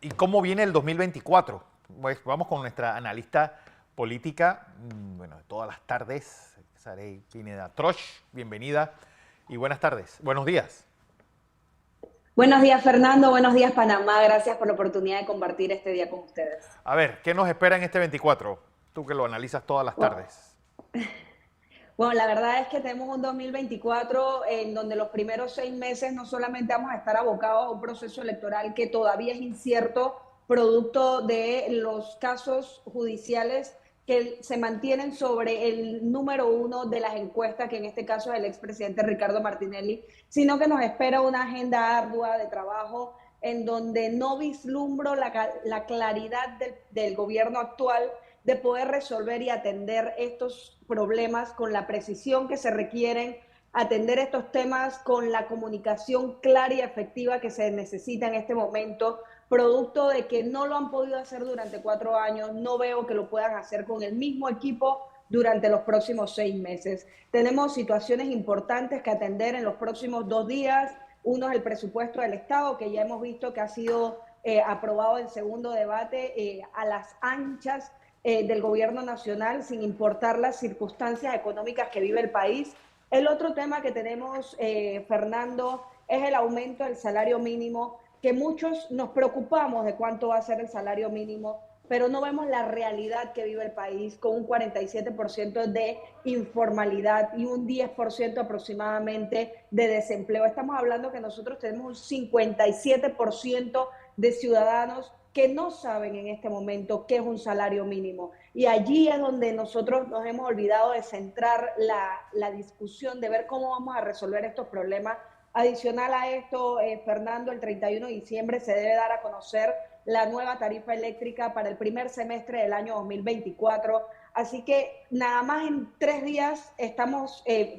¿Y cómo viene el 2024? Pues vamos con nuestra analista política, bueno, de todas las tardes, Sarey Pineda Troch, bienvenida y buenas tardes, buenos días. Buenos días, Fernando. Buenos días, Panamá. Gracias por la oportunidad de compartir este día con ustedes. A ver, ¿qué nos espera en este 24? Tú que lo analizas todas las Bueno, tardes. bueno, la verdad es que tenemos un 2024 en donde los primeros 6 meses no solamente vamos a estar abocados a un proceso electoral que todavía es incierto, producto de los casos judiciales que se mantienen sobre el número uno de las encuestas, que en este caso es el expresidente Ricardo Martinelli, sino que nos espera una agenda ardua de trabajo en donde no vislumbro la claridad del gobierno actual de poder resolver y atender estos problemas con la precisión que se requieren, atender estos temas con la comunicación clara y efectiva que se necesita en este momento, producto de que no lo han podido hacer durante 4 años, no veo que lo puedan hacer con el mismo equipo durante los próximos 6 meses. Tenemos situaciones importantes que atender en los próximos 2 días. Uno es el presupuesto del Estado, que ya hemos visto que ha sido aprobado en segundo debate a las anchas del gobierno nacional, sin importar las circunstancias económicas que vive el país. El otro tema que tenemos, Fernando, es el aumento del salario mínimo, que muchos nos preocupamos de cuánto va a ser el salario mínimo, pero no vemos la realidad que vive el país con un 47% de informalidad y un 10% aproximadamente de desempleo. Estamos hablando que nosotros tenemos un 57% de ciudadanos que no saben en este momento qué es un salario mínimo. Y allí es donde nosotros nos hemos olvidado de centrar la discusión, de ver cómo vamos a resolver estos problemas. Adicional a esto, Fernando, el 31 de diciembre se debe dar a conocer la nueva tarifa eléctrica para el primer semestre del año 2024. Así que nada más en 3 días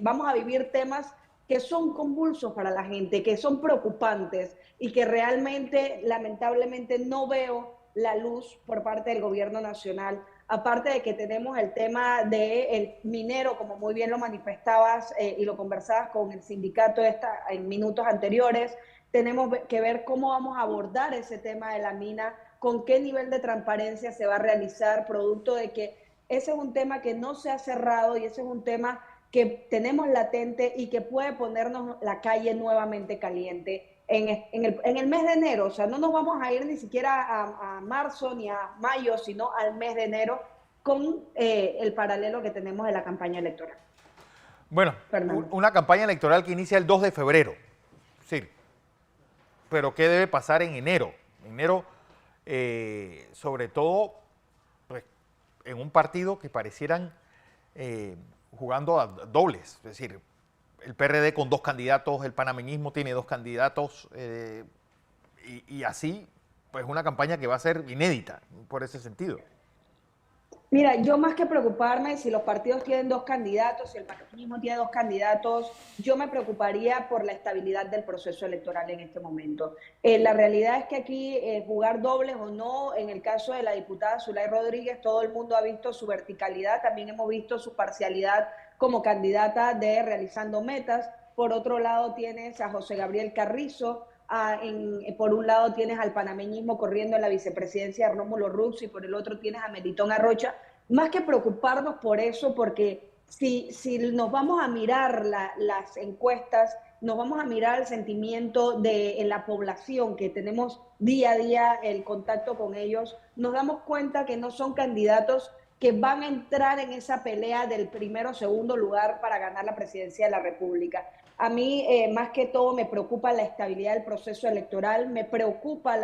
vamos a vivir temas que son convulsos para la gente, que son preocupantes y que realmente, lamentablemente, no veo la luz por parte del gobierno nacional. Aparte de que tenemos el tema del minero, como muy bien lo manifestabas y lo conversabas con el sindicato en minutos anteriores, tenemos que ver cómo vamos a abordar ese tema de la mina, con qué nivel de transparencia se va a realizar, producto de que ese es un tema que no se ha cerrado y ese es un tema que tenemos latente y que puede ponernos la calle nuevamente caliente en el mes de enero. O sea, no nos vamos a ir ni siquiera a marzo ni a mayo, sino al mes de enero con el paralelo que tenemos de la campaña electoral. Bueno, Fernando. una campaña electoral que inicia el 2 de febrero, sí, pero ¿qué debe pasar en enero? Enero, sobre todo, pues, en un partido que parecieran eh, jugando a dobles, es decir, el PRD con dos candidatos, el panameñismo tiene dos candidatos, y así, pues una campaña que va a ser inédita por ese sentido. Mira, yo más que preocuparme si los partidos tienen dos candidatos, si el panameñismo tiene dos candidatos, yo me preocuparía por la estabilidad del proceso electoral en este momento. La realidad es que aquí jugar dobles o no, en el caso de la diputada Zulay Rodríguez, todo el mundo ha visto su verticalidad, también hemos visto su parcialidad como candidata de realizando metas. Por otro lado tienes a José Gabriel Carrizo, por un lado tienes al panameñismo corriendo en la vicepresidencia de Rómulo Rux y por el otro tienes a Melitón Arrocha. Más que preocuparnos por eso, porque si nos vamos a mirar las encuestas, nos vamos a mirar el sentimiento en la población, que tenemos día a día el contacto con ellos, nos damos cuenta que no son candidatos que van a entrar en esa pelea del primero o segundo lugar para ganar la presidencia de la República. A mí, más que todo, me preocupa la estabilidad del proceso electoral, me preocupa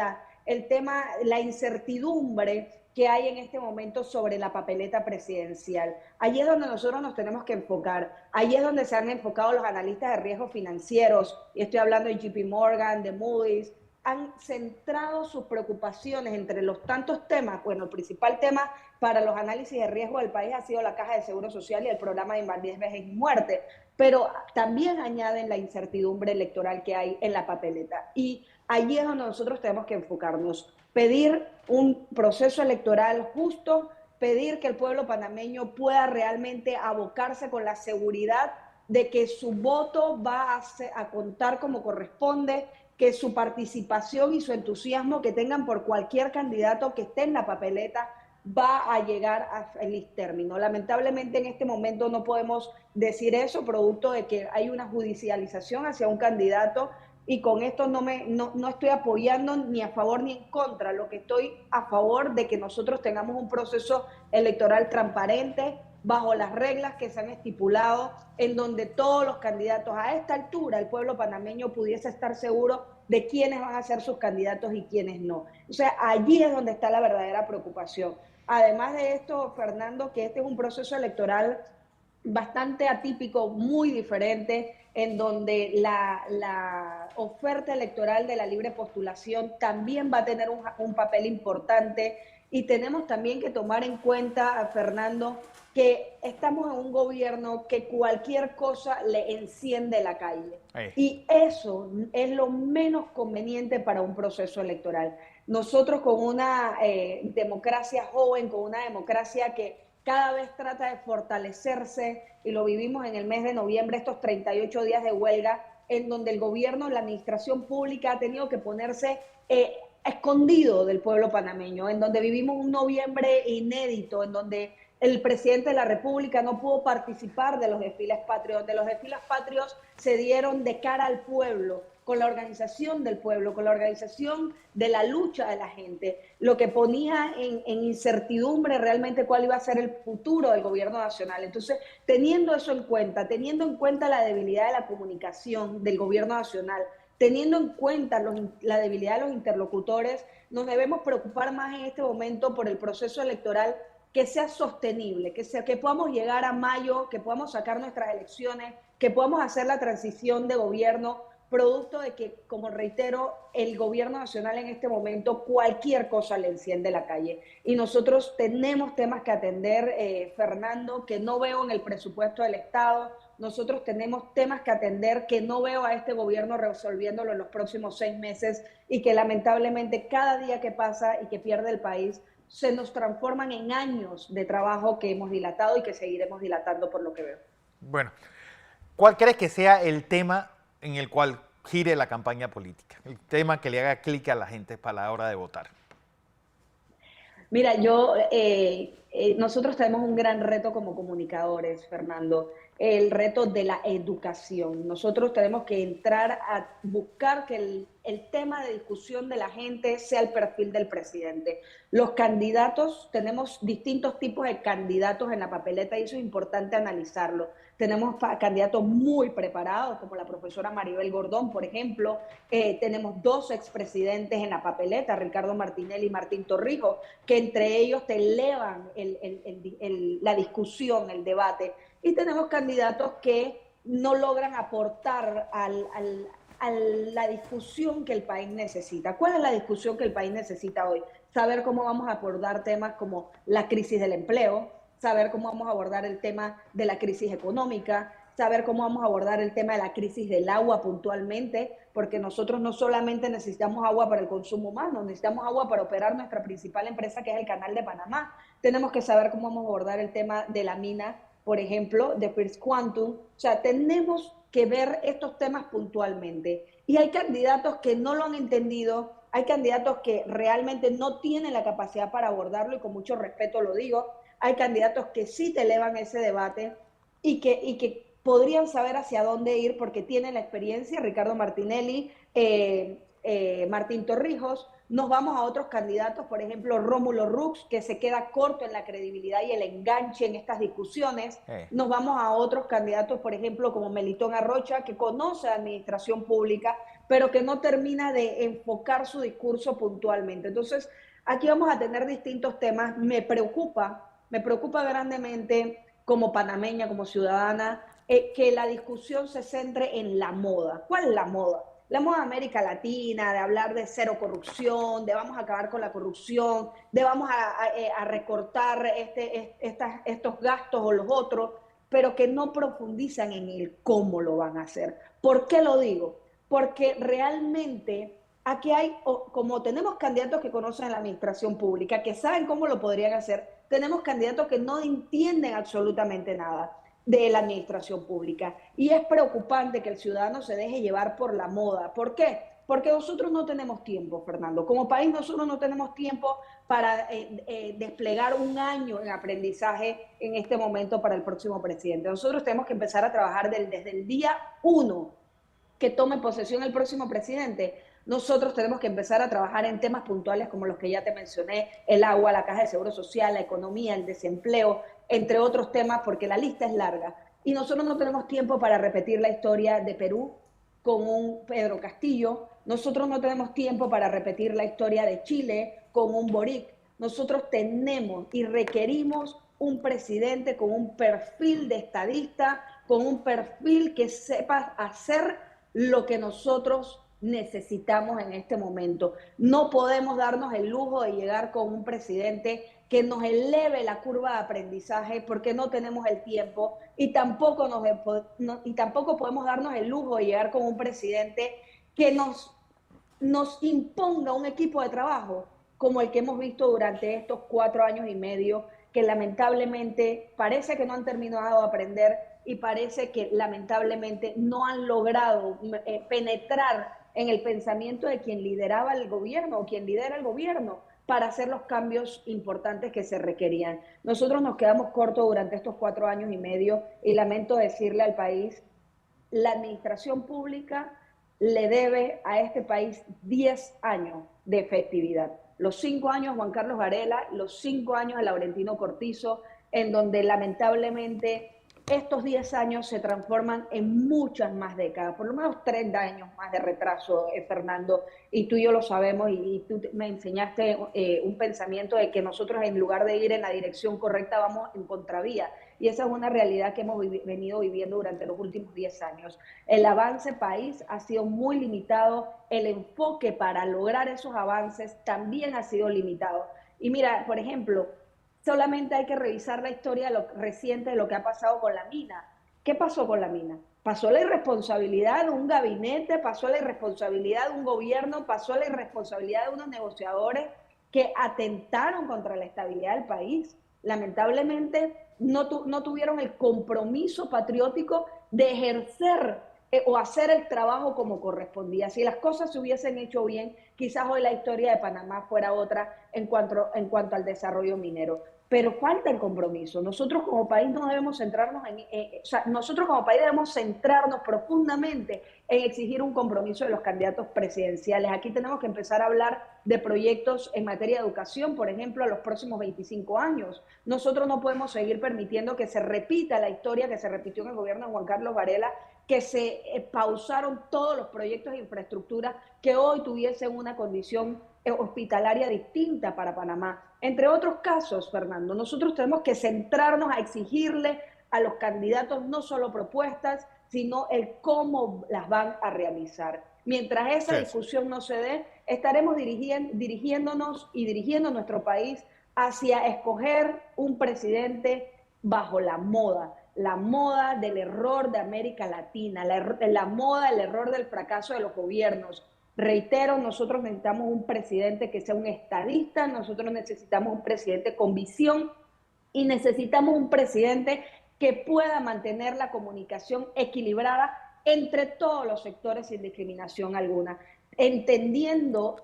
el tema, la incertidumbre que hay en este momento sobre la papeleta presidencial. Allí es donde nosotros nos tenemos que enfocar. Allí es donde se han enfocado los analistas de riesgos financieros, y estoy hablando de JP Morgan, de Moody's, han centrado sus preocupaciones entre los tantos temas. Bueno, el principal tema para los análisis de riesgo del país ha sido la Caja de Seguro Social y el programa de invalidez, vejez y muerte, pero también añaden la incertidumbre electoral que hay en la papeleta. Y allí es donde nosotros tenemos que enfocarnos, pedir un proceso electoral justo, pedir que el pueblo panameño pueda realmente abocarse con la seguridad de que su voto va a contar como corresponde, que su participación y su entusiasmo que tengan por cualquier candidato que esté en la papeleta va a llegar a feliz término. Lamentablemente en este momento no podemos decir eso, producto de que hay una judicialización hacia un candidato, y con esto no estoy apoyando ni a favor ni en contra. Lo que estoy a favor de que nosotros tengamos un proceso electoral transparente, bajo las reglas que se han estipulado, en donde todos los candidatos a esta altura, el pueblo panameño pudiese estar seguro de quiénes van a ser sus candidatos y quiénes no. O sea, allí es donde está la verdadera preocupación. Además de esto, Fernando, que este es un proceso electoral bastante atípico, muy diferente, en donde la oferta electoral de la libre postulación también va a tener un papel importante, y tenemos también que tomar en cuenta, Fernando, que estamos en un gobierno que cualquier cosa le enciende la calle. Y eso es lo menos conveniente para un proceso electoral. Nosotros con una democracia joven, con una democracia que cada vez trata de fortalecerse, y lo vivimos en el mes de noviembre, estos 38 días de huelga, en donde el gobierno, la administración pública ha tenido que ponerse escondido del pueblo panameño, en donde vivimos un noviembre inédito, en donde el presidente de la República no pudo participar de los desfiles patrios, donde los desfiles patrios se dieron de cara al pueblo, con la organización del pueblo, con la organización de la lucha de la gente, lo que ponía en incertidumbre realmente cuál iba a ser el futuro del gobierno nacional. Entonces, teniendo eso en cuenta, teniendo en cuenta la debilidad de la comunicación del gobierno nacional, teniendo en cuenta la debilidad de los interlocutores, nos debemos preocupar más en este momento por el proceso electoral que sea sostenible, que podamos llegar a mayo, que podamos sacar nuestras elecciones, que podamos hacer la transición de gobierno, producto de que, como reitero, el gobierno nacional en este momento cualquier cosa le enciende la calle. Y nosotros tenemos temas que atender, Fernando, que no veo en el presupuesto del Estado. Nosotros tenemos temas que atender que no veo a este gobierno resolviéndolo en los próximos 6 meses, y que lamentablemente cada día que pasa y que pierde el país se nos transforman en años de trabajo que hemos dilatado y que seguiremos dilatando, por lo que veo. Bueno, ¿cuál crees que sea el tema en el cual gire la campaña política? El tema que le haga clic a la gente para la hora de votar. Mira, nosotros tenemos un gran reto como comunicadores, Fernando, el reto de la educación. Nosotros tenemos que entrar a buscar que el tema de discusión de la gente sea el perfil del presidente. Los candidatos, tenemos distintos tipos de candidatos en la papeleta, y eso es importante analizarlo. Tenemos candidatos muy preparados, como la profesora Maribel Gordón, por ejemplo. Tenemos 2 expresidentes en la papeleta, Ricardo Martinelli y Martín Torrijos, que entre ellos te elevan la discusión, el debate. Y tenemos candidatos que no logran aportar a la discusión que el país necesita. ¿Cuál es la discusión que el país necesita hoy? Saber cómo vamos a abordar temas como la crisis del empleo, saber cómo vamos a abordar el tema de la crisis económica, saber cómo vamos a abordar el tema de la crisis del agua puntualmente, porque nosotros no solamente necesitamos agua para el consumo humano, necesitamos agua para operar nuestra principal empresa, que es el Canal de Panamá. Tenemos que saber cómo vamos a abordar el tema de la mina, por ejemplo, de First Quantum. O sea, tenemos que ver estos temas puntualmente. Y hay candidatos que no lo han entendido, hay candidatos que realmente no tienen la capacidad para abordarlo, y con mucho respeto lo digo. Hay candidatos que sí te elevan ese debate y que podrían saber hacia dónde ir porque tienen la experiencia. Ricardo Martinelli, Martín Torrijos. Nos vamos a otros candidatos, por ejemplo, Rómulo Rux, que se queda corto en la credibilidad y el enganche en estas discusiones. Nos vamos a otros candidatos, por ejemplo, como Melitón Arrocha, que conoce la administración pública, pero que no termina de enfocar su discurso puntualmente. Entonces, aquí vamos a tener distintos temas. Me preocupa grandemente como panameña, como ciudadana, que la discusión se centre en la moda. ¿Cuál es la moda? La moda de América Latina, de hablar de cero corrupción, de vamos a acabar con la corrupción, de vamos a recortar estos gastos o los otros, pero que no profundizan en el cómo lo van a hacer. ¿Por qué lo digo? Porque realmente aquí hay, como tenemos candidatos que conocen la administración pública, que saben cómo lo podrían hacer, tenemos candidatos que no entienden absolutamente nada de la administración pública. Y es preocupante que el ciudadano se deje llevar por la moda. ¿Por qué? Porque nosotros no tenemos tiempo, Fernando. Como país nosotros no tenemos tiempo para desplegar un año en aprendizaje en este momento para el próximo presidente. Nosotros tenemos que empezar a trabajar desde el día 1 que tome posesión el próximo presidente. Nosotros tenemos que empezar a trabajar en temas puntuales como los que ya te mencioné, el agua, la caja de seguro social, la economía, el desempleo, entre otros temas, porque la lista es larga. Y nosotros no tenemos tiempo para repetir la historia de Perú con un Pedro Castillo. Nosotros no tenemos tiempo para repetir la historia de Chile con un Boric. Nosotros tenemos y requerimos un presidente con un perfil de estadista, con un perfil que sepa hacer lo que nosotros necesitamos en este momento. No podemos darnos el lujo de llegar con un presidente que nos eleve la curva de aprendizaje porque no tenemos el tiempo y tampoco podemos darnos el lujo de llegar con un presidente que nos imponga un equipo de trabajo como el que hemos visto durante estos 4 años y medio, que lamentablemente parece que no han terminado de aprender y parece que lamentablemente no han logrado penetrar en el pensamiento de quien lideraba el gobierno o quien lidera el gobierno para hacer los cambios importantes que se requerían. Nosotros nos quedamos cortos durante estos 4 años y medio y lamento decirle al país, la administración pública le debe a este país 10 años de efectividad. Los 5 años Juan Carlos Varela, los 5 años de Laurentino Cortizo, en donde lamentablemente estos 10 años se transforman en muchas más décadas, por lo menos 30 años más de retraso, Fernando, y tú y yo lo sabemos, y tú me enseñaste un pensamiento de que nosotros en lugar de ir en la dirección correcta vamos en contravía, y esa es una realidad que hemos venido viviendo durante los últimos 10 años. El avance país ha sido muy limitado, el enfoque para lograr esos avances también ha sido limitado. Y mira, por ejemplo, solamente hay que revisar la historia reciente de lo que ha pasado con la mina. ¿Qué pasó con la mina? Pasó la irresponsabilidad de un gabinete, pasó la irresponsabilidad de un gobierno, pasó la irresponsabilidad de unos negociadores que atentaron contra la estabilidad del país. Lamentablemente no tuvieron el compromiso patriótico de ejercer o hacer el trabajo como correspondía. Si las cosas se hubiesen hecho bien, quizás hoy la historia de Panamá fuera otra en cuanto al desarrollo minero. Pero falta el compromiso. Nosotros como país no debemos centrarnos nosotros como país debemos centrarnos profundamente en exigir un compromiso de los candidatos presidenciales. Aquí tenemos que empezar a hablar de proyectos en materia de educación, por ejemplo, a los próximos 25 años. Nosotros no podemos seguir permitiendo que se repita la historia que se repitió en el gobierno de Juan Carlos Varela, que se pausaron todos los proyectos de infraestructura que hoy tuviesen una condición hospitalaria distinta para Panamá. Entre otros casos, Fernando, nosotros tenemos que centrarnos a exigirle a los candidatos no solo propuestas, sino el cómo las van a realizar. Mientras esa discusión no se dé, estaremos dirigiéndonos y dirigiendo nuestro país hacia escoger un presidente bajo la moda del error de América Latina, la moda del error del fracaso de los gobiernos. Reitero, nosotros necesitamos un presidente que sea un estadista, nosotros necesitamos un presidente con visión y necesitamos un presidente que pueda mantener la comunicación equilibrada entre todos los sectores sin discriminación alguna. Entendiendo,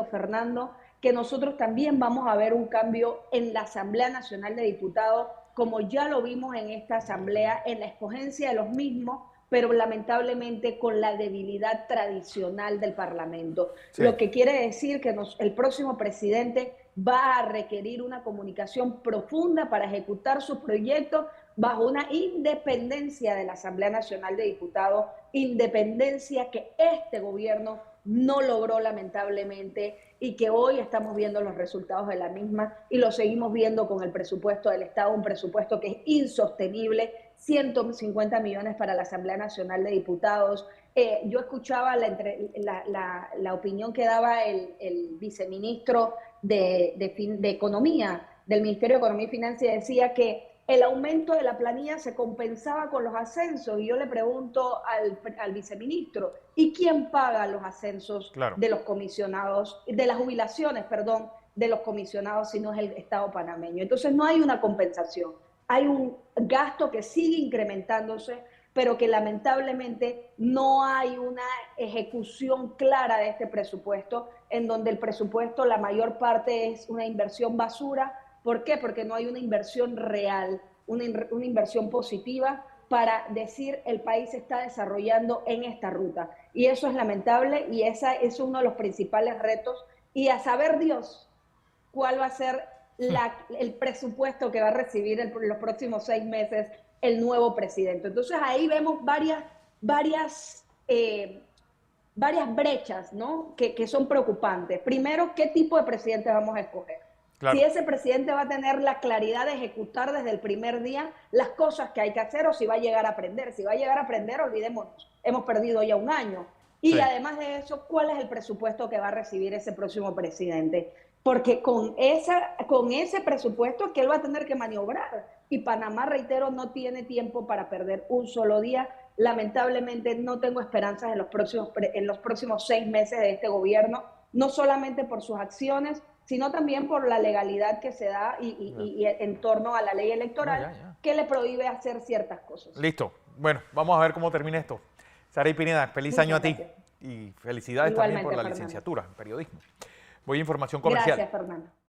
Fernando, que nosotros también vamos a ver un cambio en la Asamblea Nacional de Diputados, como ya lo vimos en esta asamblea, en la escogencia de los mismos, pero lamentablemente con la debilidad tradicional del Parlamento. Sí. Lo que quiere decir que el próximo presidente va a requerir una comunicación profunda para ejecutar sus proyectos bajo una independencia de la Asamblea Nacional de Diputados, independencia que este gobierno no logró lamentablemente y que hoy estamos viendo los resultados de la misma y lo seguimos viendo con el presupuesto del Estado, un presupuesto que es insostenible, 150 millones para la Asamblea Nacional de Diputados. Yo escuchaba la opinión que daba el viceministro de Economía, del Ministerio de Economía y Finanzas, y decía que el aumento de la planilla se compensaba con los ascensos. Y yo le pregunto al viceministro, ¿y quién paga los ascensos de los comisionados, de las jubilaciones, perdón, de los comisionados, si no es el Estado panameño? Entonces no hay una compensación, hay un gasto que sigue incrementándose, pero que lamentablemente no hay una ejecución clara de este presupuesto, en donde el presupuesto, la mayor parte es una inversión basura. ¿Por qué? Porque no hay una inversión real, una inversión positiva para decir el país se está desarrollando en esta ruta. Y eso es lamentable y ese es uno de los principales retos. Y a saber Dios cuál va a ser el presupuesto que va a recibir en los próximos 6 meses el nuevo presidente. Entonces ahí vemos varias, varias brechas, ¿no? que son preocupantes. Primero, ¿qué tipo de presidente vamos a escoger? Si Claro. ese presidente va a tener la claridad de ejecutar desde el primer día las cosas que hay que hacer o si va a llegar a aprender. Si va a llegar a aprender, olvidémonos, hemos perdido ya un año. Y Sí. además de eso, ¿cuál es el presupuesto que va a recibir ese próximo presidente? Porque con ese presupuesto es que él va a tener que maniobrar. Y Panamá, reitero, no tiene tiempo para perder un solo día. Lamentablemente no tengo esperanzas en los próximos 6 meses de este gobierno, no solamente por sus acciones, sino también por la legalidad que se da y en torno a la ley No, electoral ya, ya. que le prohíbe hacer ciertas cosas. Listo. Bueno, vamos a ver cómo termina esto. Saray Pineda, feliz año Muchas a ti gracias. y felicidades también por Igualmente, la Fernando. licenciatura en periodismo. Voy a información comercial. Gracias, Fernando.